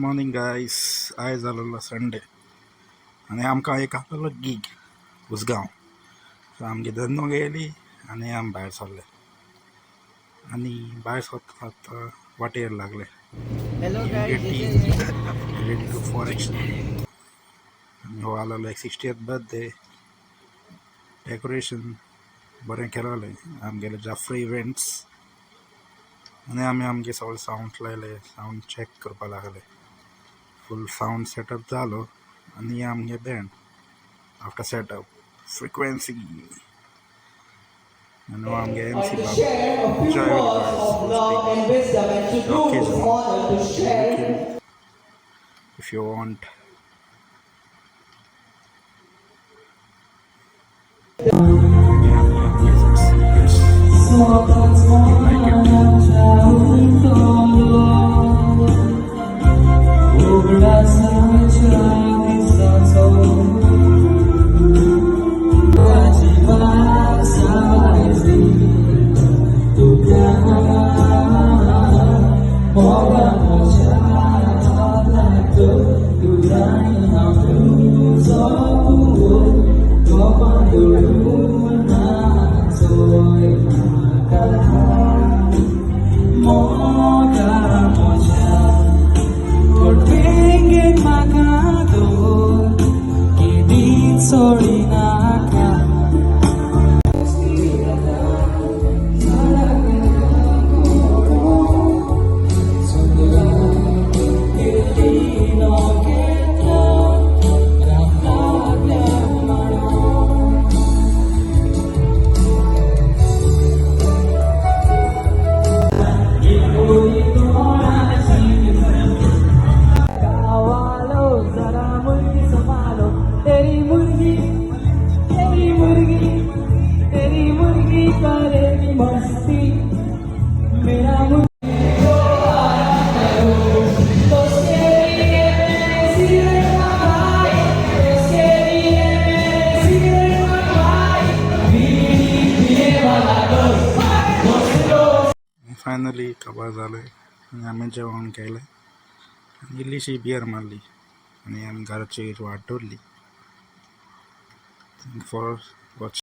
Morning guys. आयज जालोलो Sunday आनी आमकां एक आहलोलो गीग उसगांव. सो आमगे धंदो गेली आनी आमी भायर सरले आनी भायर सरता वाटेर लागले Hello guys, this immediately is ready to for action. आनी हो आहलोलो एक 60th बर्थडे डेकोरेशन बरें केलोलें आमगेले जाफ्री इव्हेंट्स. आनी आमी आमगे सगळे सावंड लायले, सावंड चॅक करपा लागले. फुल सावंड सेटअप जालो आनी आमगे बँड आफ्टर सेटअप फ्रिक्वेन्सी आनी हो आमगे And MC to Babu. share a few Enjoy with words guys of for love and wisdom and to the do this occasion. honor to You share. can, if you want. Yes. You like it. Finally कबार जाले आनी आमी जेवण केलें आनी इल्लीशी beer मारली आनी आमी घराची वाट धरली. Thank for watching.